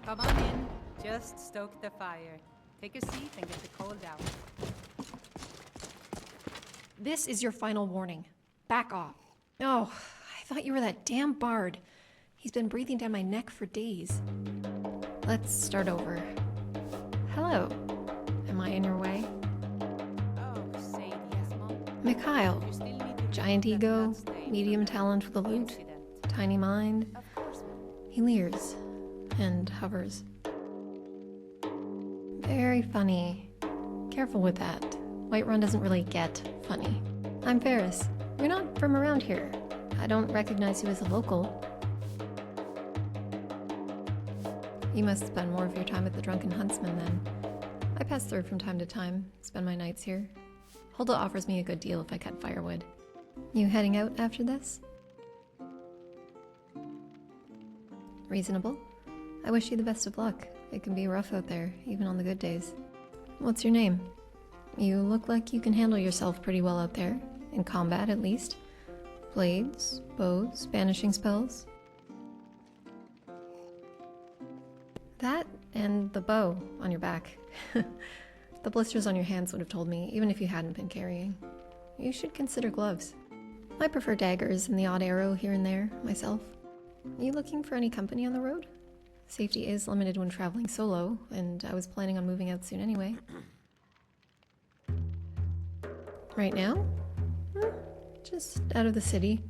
Come on in. Just stoke the fire. Take a seat and get the cold out. This is your final warning. Back off. Oh, I thought you were that damn bard. He's been breathing down my neck for days. Let's start over. Hello. Am I in your way? Oh, say yes, Mom. Mikhail. You still need to Giant remove that ego, bloodstain medium from talent with a the lute, incident. tiny mind. Of course, Mom. He leers and hovers. Very funny. Careful with that. Whiterun doesn't really get funny. I'm Feris. You're not from around here. I don't recognize you as a local. You must spend more of your time at the Drunken Huntsman then. I pass through from time to time, spend my nights here. Hulda offers me a good deal if I cut firewood. You heading out after this? Reasonable. I wish you the best of luck. It can be rough out there, even on the good days. What's your name? You look like you can handle yourself pretty well out there, in combat at least. Blades, bows, banishing spells. That and the bow on your back. The blisters on your hands would have told me, even if you hadn't been carrying. You should consider gloves. I prefer daggers and the odd arrow here and there, myself. You looking for any company on the road? Safety is limited when traveling solo, and I was planning on moving out soon anyway. Right now? Just out of the city.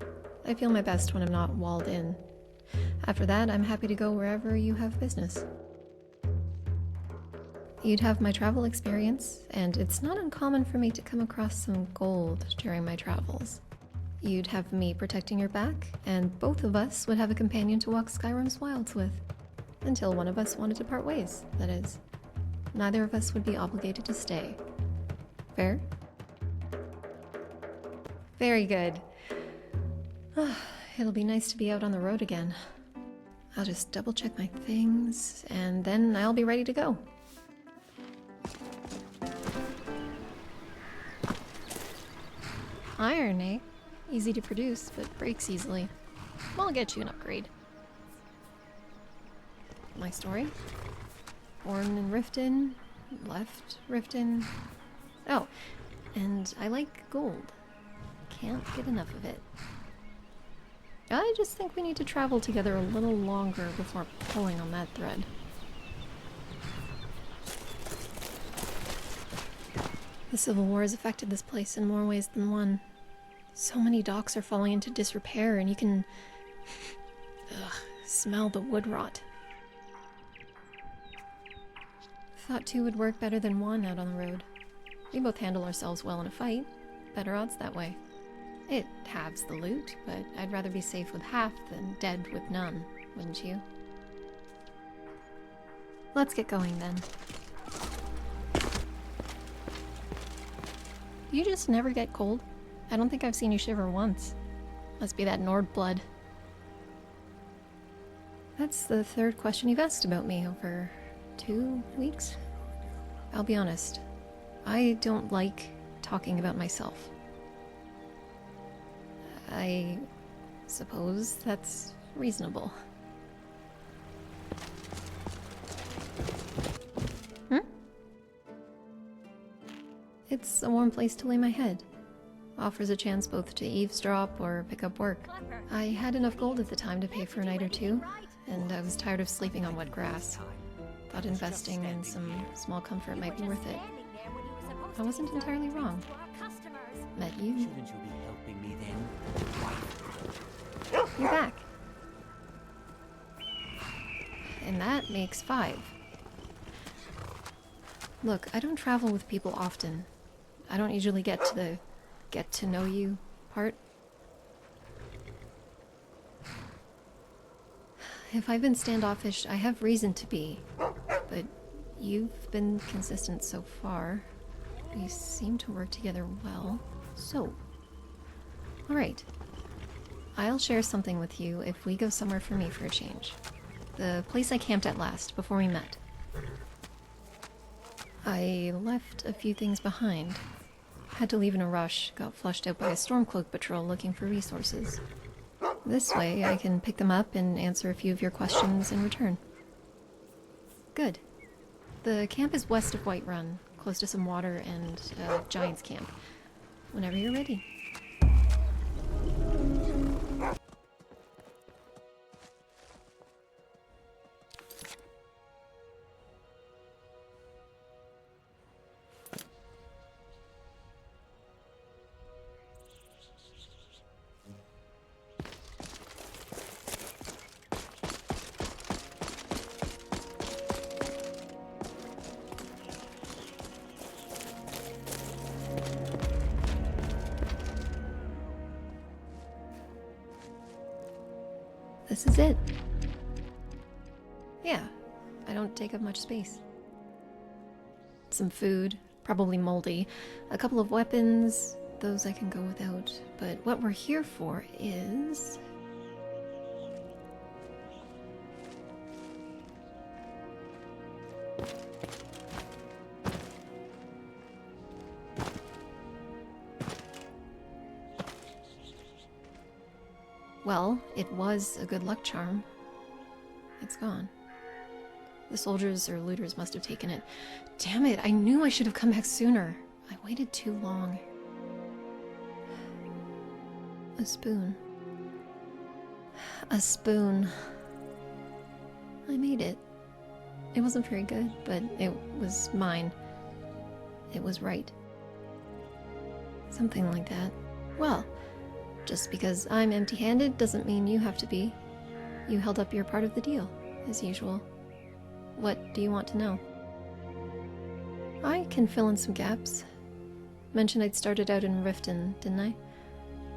I feel my best when I'm not walled in. After that, I'm happy to go wherever you have business. You'd have my travel experience, and it's not uncommon for me to come across some gold during my travels. You'd have me protecting your back, and both of us would have a companion to walk Skyrim's wilds with. Until one of us wanted to part ways, that is. Neither of us would be obligated to stay. Fair? Very good. It'll be nice to be out on the road again. I'll just double check my things, and then I'll be ready to go. Iron, eh? Easy to produce, but breaks easily. I'll get you an upgrade. My story? Born in Riften, left Riften. Oh, and I like gold. Can't get enough of it. I just think we need to travel together a little longer before pulling on that thread. The Civil War has affected this place in more ways than one. So many docks are falling into disrepair, and you can smell the wood rot. Thought two would work better than one out on the road. We both handle ourselves well in a fight. Better odds that way. It halves the loot, but I'd rather be safe with half than dead with none, wouldn't you? Let's get going then. You just never get cold? I don't think I've seen you shiver once. Must be that Nord blood. That's the third question you've asked about me over 2 weeks. I'll be honest, I don't like talking about myself. I suppose that's reasonable. It's a warm place to lay my head. Offers a chance both to eavesdrop or pick up work. I had enough gold at the time to pay for a night or two, and I was tired of sleeping on wet grass. Thought investing in some small comfort might be worth it. I wasn't entirely wrong. Met you. Shouldn't you be helping me then? You're back. And that makes 5. Look, I don't travel with people often. I don't usually get to the get to know you part. If I've been standoffish, I have reason to be. But you've been consistent so far. We seem to work together well. So, alright. I'll share something with you if we go somewhere for me for a change. The place I camped at last, before we met. I left a few things behind. Had to leave in a rush, got flushed out by a Stormcloak patrol looking for resources. This way, I can pick them up and answer a few of your questions in return. Good. The camp is west of Whiterun, close to some water and a giant's camp. Whenever you're ready. This is it. Yeah, I don't take up much space. Some food, probably moldy, a couple of weapons, those I can go without, but what we're here for is... Well, it was a good luck charm. It's gone. The soldiers or looters must have taken it. Damn it, I knew I should have come back sooner. I waited too long. A spoon. A spoon. I made it. It wasn't very good, but it was mine. It was right. Something like that. Well, just because I'm empty-handed doesn't mean you have to be. You held up your part of the deal, as usual. What do you want to know? I can fill in some gaps. Mentioned I'd started out in Riften, didn't I?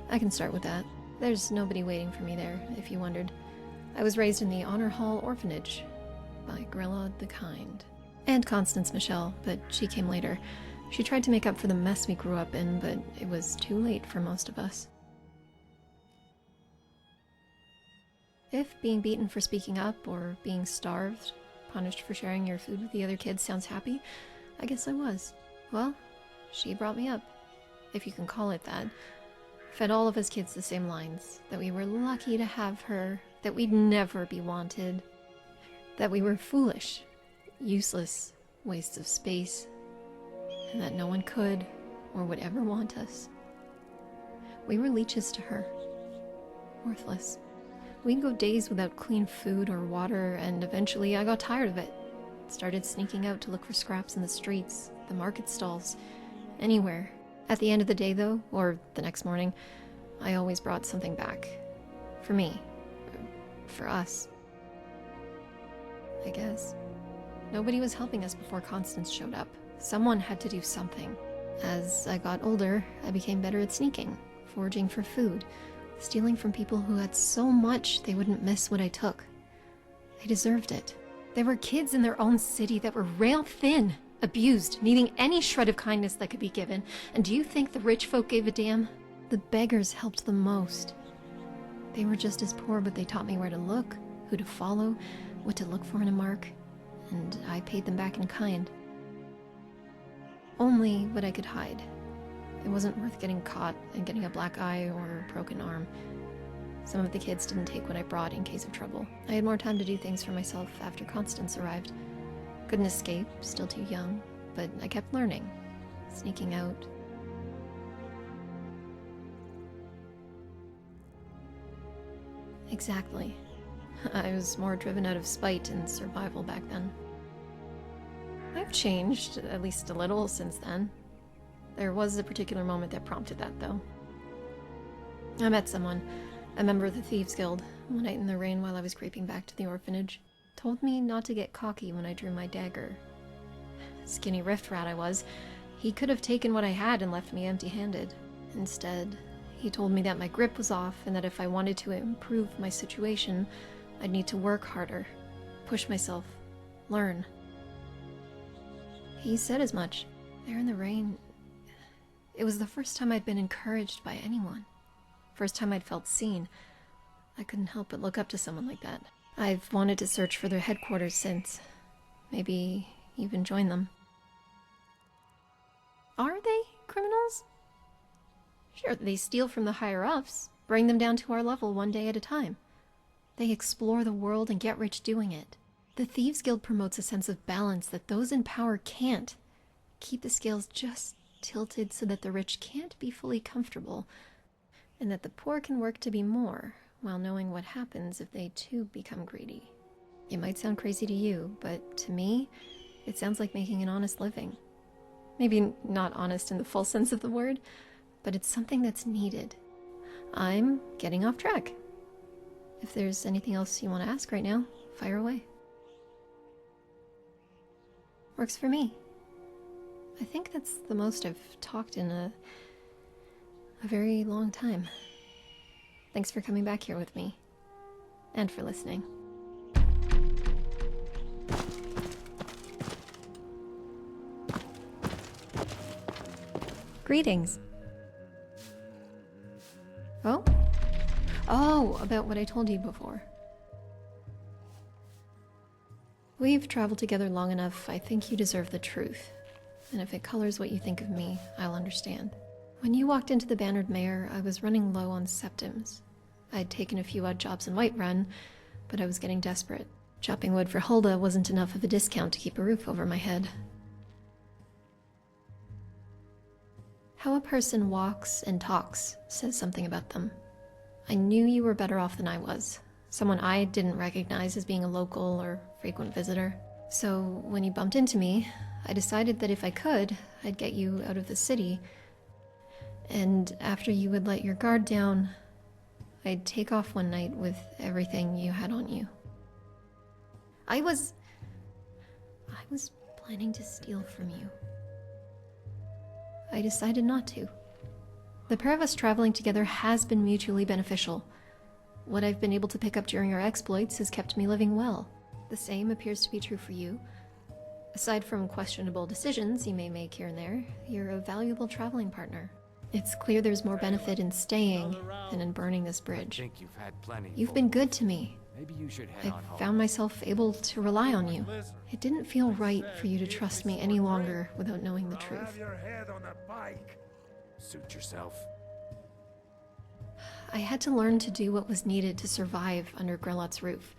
I can start with that. There's nobody waiting for me there, if you wondered. I was raised in the Honor Hall Orphanage by Grilla the Kind. And Constance Michelle, but she came later. She tried to make up for the mess we grew up in, but it was too late for most of us. If being beaten for speaking up, or being starved, punished for sharing your food with the other kids sounds happy, I guess I was. Well, she brought me up, if you can call it that. Fed all of us kids the same lines, that we were lucky to have her, that we'd never be wanted, that we were foolish, useless, wastes of space, and that no one could or would ever want us. We were leeches to her. Worthless. We'd go days without clean food or water, and eventually I got tired of it. Started sneaking out to look for scraps in the streets, the market stalls, anywhere. At the end of the day, though, or the next morning, I always brought something back. For me. For us. I guess. Nobody was helping us before Constance showed up. Someone had to do something. As I got older, I became better at sneaking, foraging for food, stealing from people who had so much they wouldn't miss what I took. They deserved it. There were kids in their own city that were rail thin, abused, needing any shred of kindness that could be given. And do you think the rich folk gave a damn? The beggars helped the most. They were just as poor, but they taught me where to look, who to follow, what to look for in a mark, and I paid them back in kind. Only what I could hide. It wasn't worth getting caught and getting a black eye or a broken arm. Some of the kids didn't take what I brought in case of trouble. I had more time to do things for myself after Constance arrived. Couldn't escape, still too young, but I kept learning, sneaking out. Exactly. I was more driven out of spite and survival back then. I've changed, at least a little, since then. There was a particular moment that prompted that, though. I met someone, a member of the Thieves Guild, one night in the rain while I was creeping back to the orphanage. Told me not to get cocky when I drew my dagger. Skinny rift rat I was, he could have taken what I had and left me empty-handed. Instead, he told me that my grip was off and that if I wanted to improve my situation, I'd need to work harder, push myself, learn. He said as much. There in the rain, it was the first time I'd been encouraged by anyone. First time I'd felt seen. I couldn't help but look up to someone like that. I've wanted to search for their headquarters since. Maybe even join them. Are they criminals? Sure, they steal from the higher-ups, bring them down to our level one day at a time. They explore the world and get rich doing it. The Thieves Guild promotes a sense of balance that those in power can't. Keep the scales just tilted so that the rich can't be fully comfortable, and that the poor can work to be more, while knowing what happens if they too become greedy. It might sound crazy to you, but to me, it sounds like making an honest living. Maybe not honest in the full sense of the word, but it's something that's needed. I'm getting off track. If there's anything else you want to ask right now, fire away. Works for me. I think that's the most I've talked in a very long time. Thanks for coming back here with me, and for listening. Greetings. Oh? Oh, about what I told you before. We've traveled together long enough, I think you deserve the truth. And if it colors what you think of me, I'll understand. When you walked into the Bannered Mare, I was running low on septims. I'd taken a few odd jobs in Whiterun, but I was getting desperate. Chopping wood for Hulda wasn't enough of a discount to keep a roof over my head. How a person walks and talks says something about them. I knew you were better off than I was. Someone I didn't recognize as being a local or frequent visitor. So when you bumped into me, I decided that if I could, I'd get you out of the city. And after you would let your guard down, I'd take off one night with everything you had on you. I was planning to steal from you. I decided not to. The pair of us traveling together has been mutually beneficial. What I've been able to pick up during our exploits has kept me living well. The same appears to be true for you. Aside from questionable decisions you may make here and there, you're a valuable traveling partner. It's clear there's more benefit in staying than in burning this bridge. I think you've had plenty. You've been good to me. Maybe you should head on I home. found myself able to rely on you. It didn't feel right for you to trust me any longer without knowing the truth. Suit yourself. I had to learn to do what was needed to survive under Grelot's roof.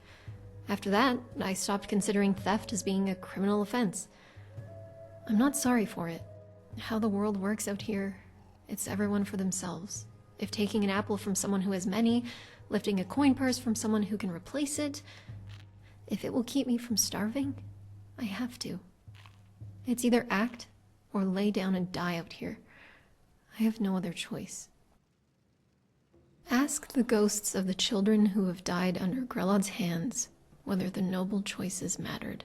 After that, I stopped considering theft as being a criminal offense. I'm not sorry for it. How the world works out here, it's everyone for themselves. If taking an apple from someone who has many, lifting a coin purse from someone who can replace it, if it will keep me from starving, I have to. It's either act or lay down and die out here. I have no other choice. Ask the ghosts of the children who have died under Grelot's hands whether the noble choices mattered.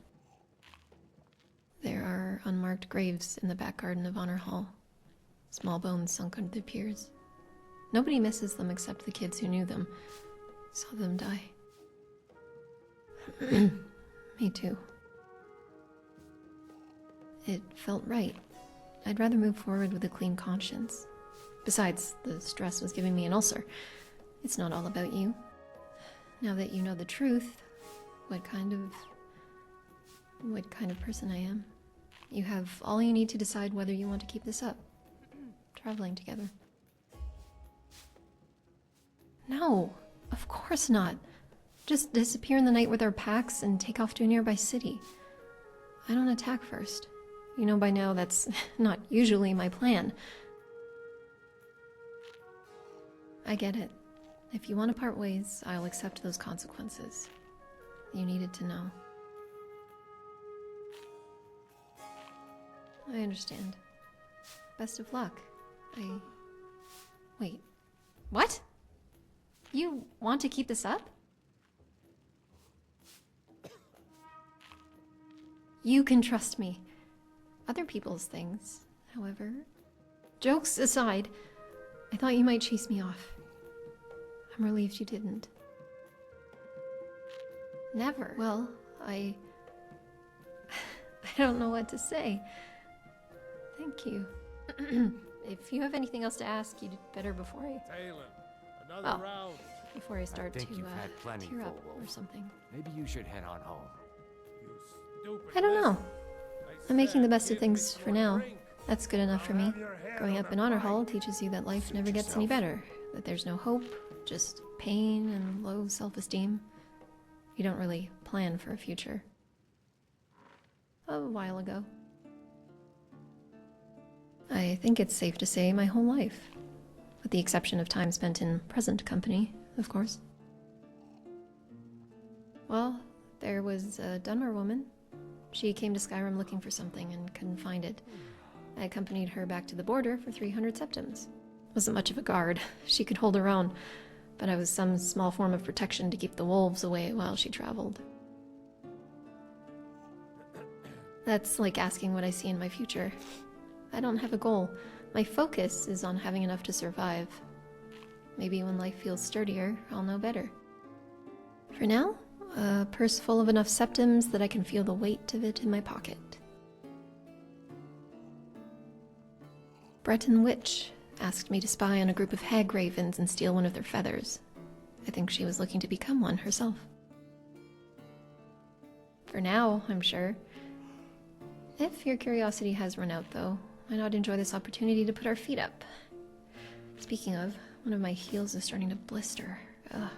There are unmarked graves in the back garden of Honor Hall. Small bones sunk under the piers. Nobody misses them except the kids who knew them, saw them die. Me too. It felt right. I'd rather move forward with a clean conscience. Besides, the stress was giving me an ulcer. It's not all about you. Now that you know the truth, what kind of person I am, you have all you need to decide whether you want to keep this up. Traveling together. No, of course not. Just disappear in the night with our packs and take off to a nearby city. I don't attack first. You know by now that's not usually my plan. I get it. If you want to part ways, I'll accept those consequences. You needed to know. I understand. Best of luck. Wait. What? You want to keep this up? You can trust me. Other people's things, however. Jokes aside, I thought you might chase me off. I'm relieved you didn't. Never. Well, I don't know what to say. Thank you. If you have anything else to ask, you'd better before I start to you've had plenty, tear up Full or something. Maybe you should head on home. I don't know. I'm making the best of things for now. That's good enough for me. Growing up in Honor Hall teaches you that life never gets any better, that there's no hope, just pain and low self-esteem. You don't really plan for a future. A while ago. I think it's safe to say my whole life. With the exception of time spent in present company, of course. Well, there was a Dunmer woman. She came to Skyrim looking for something and couldn't find it. I accompanied her back to the border for 300 septims. Wasn't much of a guard. She could hold her own, but I was some small form of protection to keep the wolves away while she traveled. That's like asking what I see in my future. I don't have a goal. My focus is on having enough to survive. Maybe when life feels sturdier, I'll know better. For now, a purse full of enough septims that I can feel the weight of it in my pocket. Breton Witch asked me to spy on a group of hag ravens and steal one of their feathers. I think she was looking to become one herself. For now, I'm sure. If your curiosity has run out, though, why not enjoy this opportunity to put our feet up? Speaking of, one of my heels is starting to blister. Ugh.